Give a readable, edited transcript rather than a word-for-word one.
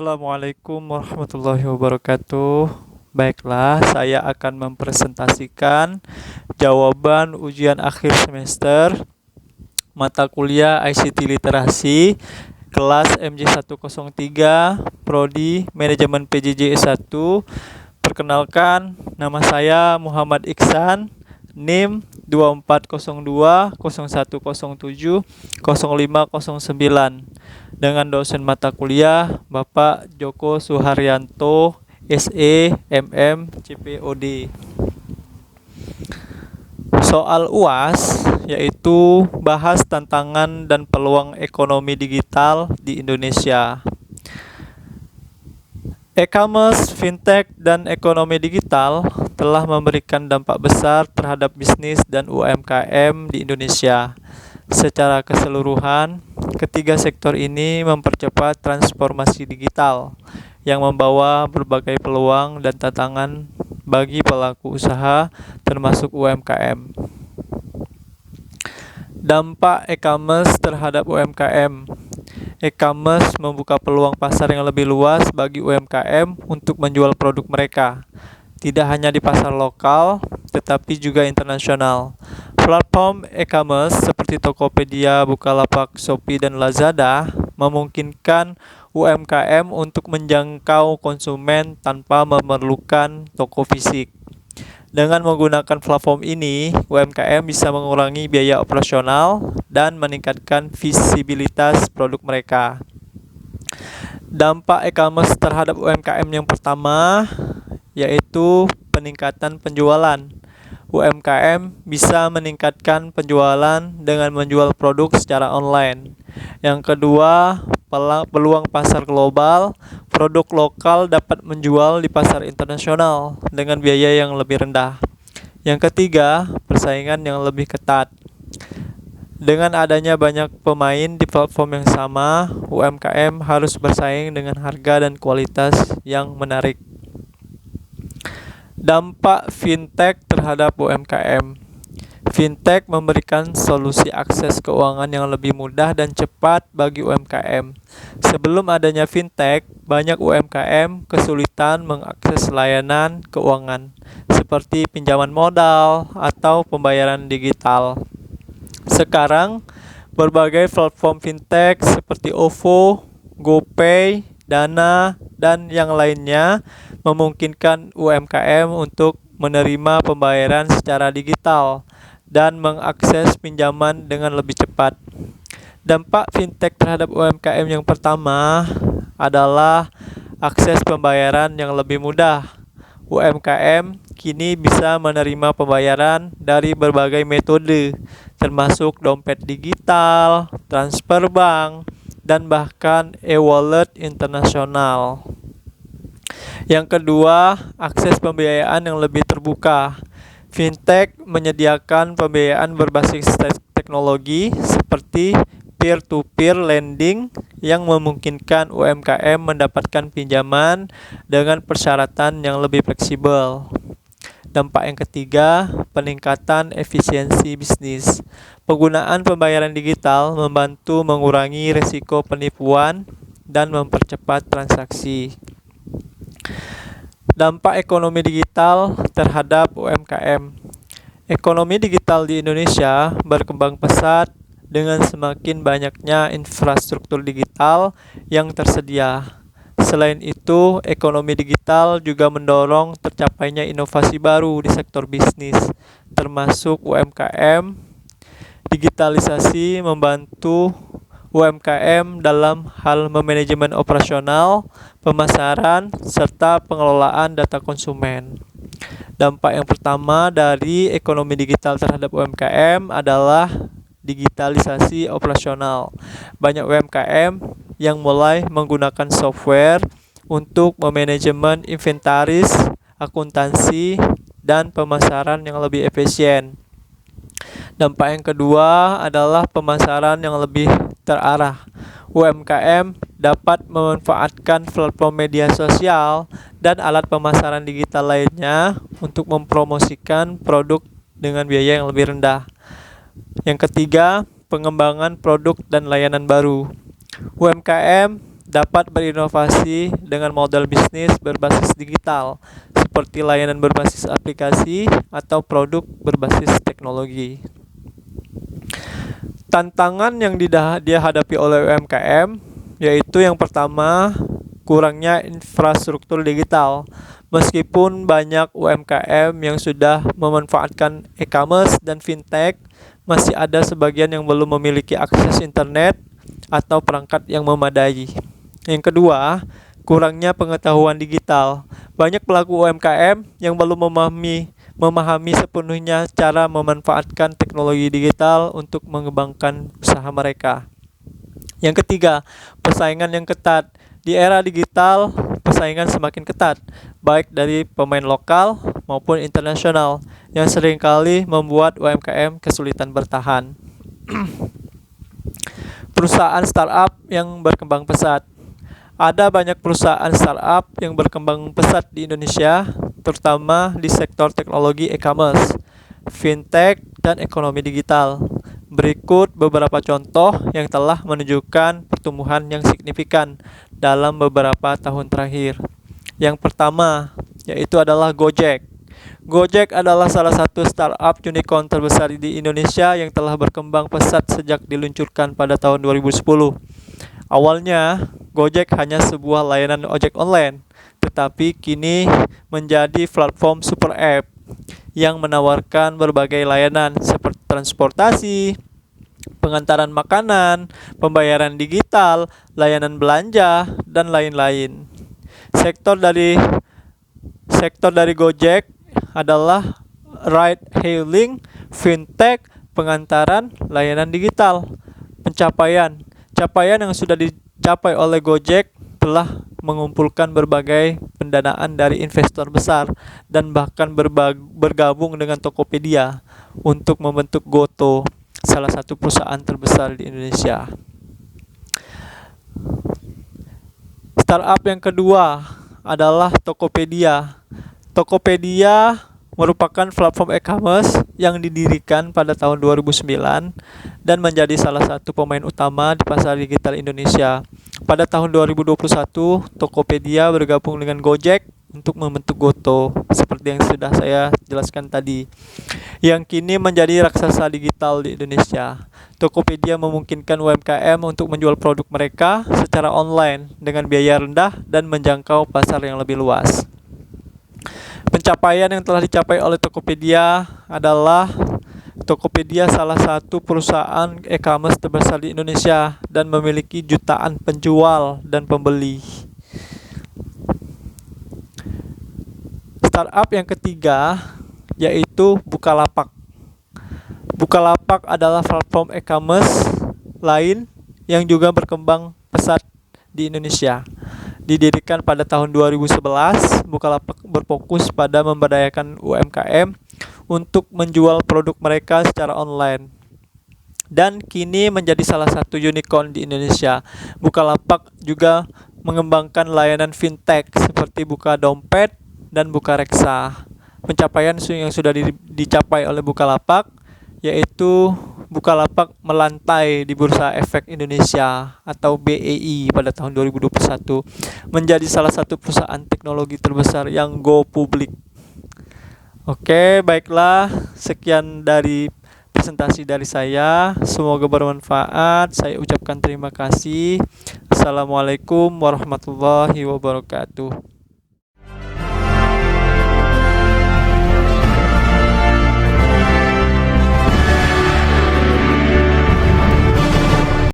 Assalamualaikum warahmatullahi wabarakatuh. Baiklah, saya akan mempresentasikan jawaban ujian akhir semester mata kuliah ICT Literasi kelas MJ103 Prodi Manajemen PJJ S1. Perkenalkan, nama saya Muhammad Iksan, NIM 240201070509, dengan dosen mata kuliah Bapak Joko Suharyanto, SE, MM, CPOD. Soal UAS yaitu bahas tantangan dan peluang ekonomi digital di Indonesia. E-commerce, fintech, dan ekonomi digital telah memberikan dampak besar terhadap bisnis dan UMKM di Indonesia. Secara keseluruhan, ketiga sektor ini mempercepat transformasi digital yang membawa berbagai peluang dan tantangan bagi pelaku usaha termasuk UMKM. Dampak e-commerce terhadap UMKM. E-commerce membuka peluang pasar yang lebih luas bagi UMKM untuk menjual produk mereka, tidak hanya di pasar lokal, tetapi juga internasional. Platform e-commerce seperti Tokopedia, Bukalapak, Shopee, dan Lazada memungkinkan UMKM untuk menjangkau konsumen tanpa memerlukan toko fisik. Dengan menggunakan platform ini, UMKM bisa mengurangi biaya operasional dan meningkatkan visibilitas produk mereka. Dampak e-commerce terhadap UMKM yang pertama yaitu peningkatan penjualan. UMKM bisa meningkatkan penjualan dengan menjual produk secara online. Yang kedua, peluang pasar global. Produk lokal dapat menjual di pasar internasional dengan biaya yang lebih rendah. Yang ketiga, persaingan yang lebih ketat. Dengan adanya banyak pemain di platform yang sama, UMKM harus bersaing dengan harga dan kualitas yang menarik. Dampak fintech terhadap UMKM. Fintech memberikan solusi akses keuangan yang lebih mudah dan cepat bagi UMKM. Sebelum adanya fintech, banyak UMKM kesulitan mengakses layanan keuangan seperti pinjaman modal atau pembayaran digital. Sekarang, berbagai platform fintech seperti OVO, GoPay, Dana, dan yang lainnya memungkinkan UMKM untuk menerima pembayaran secara digital dan mengakses pinjaman dengan lebih cepat. Dampak fintech terhadap UMKM yang pertama adalah akses pembayaran yang lebih mudah. UMKM kini bisa menerima pembayaran dari berbagai metode, termasuk dompet digital, transfer bank, dan bahkan e-wallet internasional. Yang kedua, akses pembiayaan yang lebih terbuka. Fintech menyediakan pembiayaan berbasis teknologi seperti peer-to-peer lending yang memungkinkan UMKM mendapatkan pinjaman dengan persyaratan yang lebih fleksibel. Dampak yang ketiga, peningkatan efisiensi bisnis. Penggunaan pembayaran digital membantu mengurangi risiko penipuan dan mempercepat transaksi. Dampak ekonomi digital terhadap UMKM. Ekonomi digital di Indonesia berkembang pesat dengan semakin banyaknya infrastruktur digital yang tersedia. Selain itu, ekonomi digital juga mendorong tercapainya inovasi baru di sektor bisnis, termasuk UMKM. Digitalisasi membantu UMKM dalam hal manajemen operasional, pemasaran, serta pengelolaan data konsumen. Dampak yang pertama dari ekonomi digital terhadap UMKM adalah digitalisasi operasional. Banyak UMKM yang mulai menggunakan software untuk memanajemen inventaris, akuntansi, dan pemasaran yang lebih efisien. Dampak yang kedua adalah pemasaran yang lebih terarah. UMKM dapat memanfaatkan platform media sosial dan alat pemasaran digital lainnya untuk mempromosikan produk dengan biaya yang lebih rendah. Yang ketiga, pengembangan produk dan layanan baru. UMKM dapat berinovasi dengan model bisnis berbasis digital, seperti layanan berbasis aplikasi atau produk berbasis teknologi. Tantangan yang dia hadapi oleh UMKM yaitu yang pertama, kurangnya infrastruktur digital. Meskipun banyak UMKM yang sudah memanfaatkan e-commerce dan fintech, masih ada sebagian yang belum memiliki akses internet atau perangkat yang memadai. Yang kedua, kurangnya pengetahuan digital. Banyak pelaku UMKM yang belum memahami sepenuhnya cara memanfaatkan teknologi digital untuk mengembangkan usaha mereka. Yang ketiga, persaingan yang ketat. Di era digital, persaingan semakin ketat, baik dari pemain lokal maupun internasional, yang seringkali membuat UMKM kesulitan bertahan. Perusahaan startup yang berkembang pesat. Ada banyak perusahaan startup yang berkembang pesat di Indonesia, terutama di sektor teknologi e-commerce, fintech, dan ekonomi digital. Berikut beberapa contoh yang telah menunjukkan pertumbuhan yang signifikan dalam beberapa tahun terakhir. Yang pertama, yaitu adalah Gojek. Gojek adalah salah satu startup unicorn terbesar di Indonesia yang telah berkembang pesat sejak diluncurkan pada tahun 2010. Awalnya, Gojek hanya sebuah layanan ojek online, tetapi kini menjadi platform super app yang menawarkan berbagai layanan seperti transportasi, pengantaran makanan, pembayaran digital, layanan belanja, dan lain-lain. Sektor dari Gojek adalah ride hailing, fintech, pengantaran, layanan digital. Capaian yang sudah dicapai oleh Gojek telah mengumpulkan berbagai pendanaan dari investor besar dan bahkan bergabung dengan Tokopedia untuk membentuk Goto, salah satu perusahaan terbesar di Indonesia. Startup yang kedua adalah Tokopedia. Tokopedia merupakan platform e-commerce yang didirikan pada tahun 2009 dan menjadi salah satu pemain utama di pasar digital Indonesia. Pada tahun 2021, Tokopedia bergabung dengan Gojek untuk membentuk Goto, seperti yang sudah saya jelaskan tadi, yang kini menjadi raksasa digital di Indonesia. Tokopedia memungkinkan UMKM untuk menjual produk mereka secara online dengan biaya rendah dan menjangkau pasar yang lebih luas. Pencapaian yang telah dicapai oleh Tokopedia adalah Tokopedia salah satu perusahaan e-commerce terbesar di Indonesia dan memiliki jutaan penjual dan pembeli. Startup yang ketiga yaitu Bukalapak. Bukalapak adalah platform e-commerce lain yang juga berkembang pesat di Indonesia. Didirikan pada tahun 2011, Bukalapak berfokus pada memberdayakan UMKM untuk menjual produk mereka secara online. Dan kini menjadi salah satu unicorn di Indonesia. Bukalapak juga mengembangkan layanan fintech seperti Buka Dompet dan Buka Reksa. Pencapaian yang sudah dicapai oleh Bukalapak yaitu Bukalapak melantai di Bursa Efek Indonesia atau BEI pada tahun 2021, menjadi salah satu perusahaan teknologi terbesar yang go publik. Oke, baiklah, sekian dari presentasi dari saya. Semoga bermanfaat. Saya ucapkan terima kasih. Assalamualaikum warahmatullahi wabarakatuh.